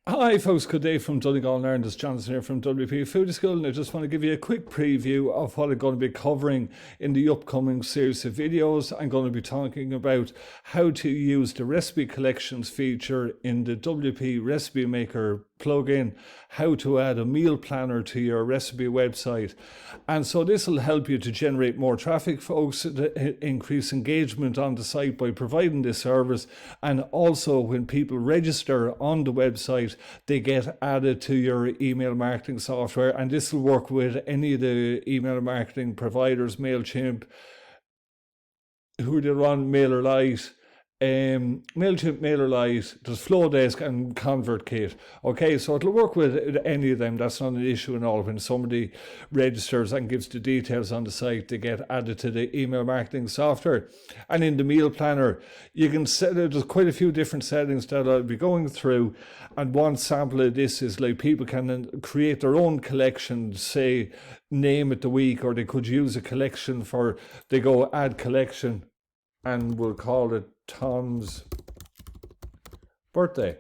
Hi folks, good day from Donegal and Ireland. It's Jonathan here from WP Foodie School, and I just want to give you a quick preview of what I'm going to be covering in the upcoming series of videos. I'm going to be talking about how to use the recipe collections feature in the WP Recipe Maker plugin, how to add a meal planner to your recipe website. And so this will help you to generate more traffic, folks, increase engagement on the site by providing this service, and also when people register on the website, they get added to your email marketing software. And this will work with any of the email marketing providers, MailChimp, who they run, MailerLite, MailChimp, MailerLite, there's Flowdesk and ConvertKit. Okay, so it'll work with any of them. That's not an issue at all. When somebody registers and gives the details on the site, they get added to the email marketing software. And in the meal planner, you can set it, there's quite a few different settings that I'll be going through. And one sample of this is like people can create their own collection, say, name it the week, or they could use a collection for, they go add collection, and we'll call it Tom's birthday.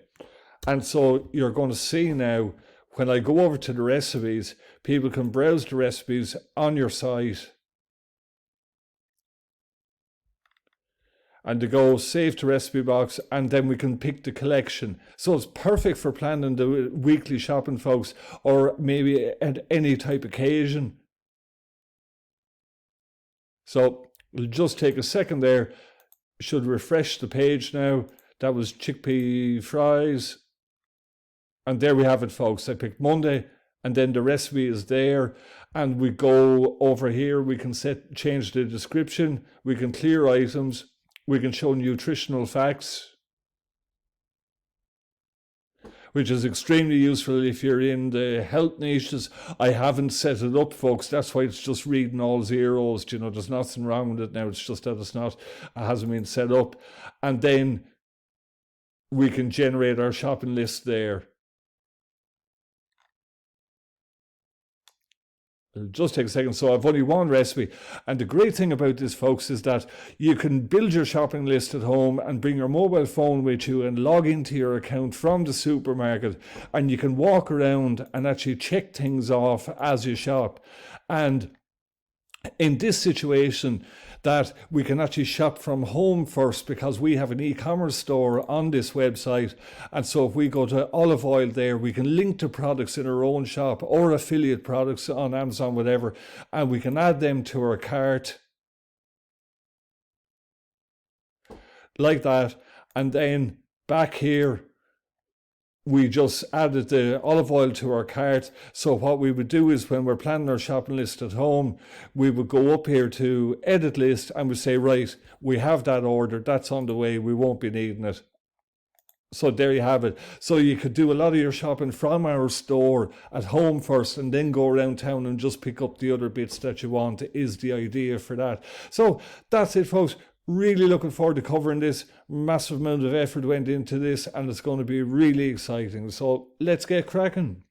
And so you're going to see now, when I go over to the recipes, people can browse the recipes on your site and to go save to recipe box, and then we can pick the collection. So it's perfect for planning the weekly shopping, folks, or maybe at any type of occasion. So we'll just take a second there. Should refresh the page now. That was chickpea fries. And there we have it, folks. I picked Monday, and then the recipe is there. And we go over here. We can change the description. We can clear items. We can show nutritional facts, which is extremely useful if you're in the health niches. I haven't set it up, folks. That's why it's just reading all zeros. You know, there's nothing wrong with it now. It's just that it hasn't been set up. And then we can generate our shopping list there. It'll just take a second. So I've only one recipe. And the great thing about this, folks, is that you can build your shopping list at home and bring your mobile phone with you and log into your account from the supermarket. And you can walk around and actually check things off as you shop. And in this situation, that we can actually shop from home first, because we have an e-commerce store on this website. And so if we go to olive oil there, we can link to products in our own shop or affiliate products on Amazon, whatever, and we can add them to our cart like that. And then back here, we just added the olive oil to our cart. So what we would do is, when we're planning our shopping list at home, we would go up here to edit list and we say, right, we have that order, that's on the way, we won't be needing it. So there you have it. So you could do a lot of your shopping from our store at home first, and then go around town and just pick up the other bits that you want, is the idea for that. So that's it, folks. Really looking forward to covering this. Massive amount of effort went into this, and it's going to be really exciting. So let's get cracking.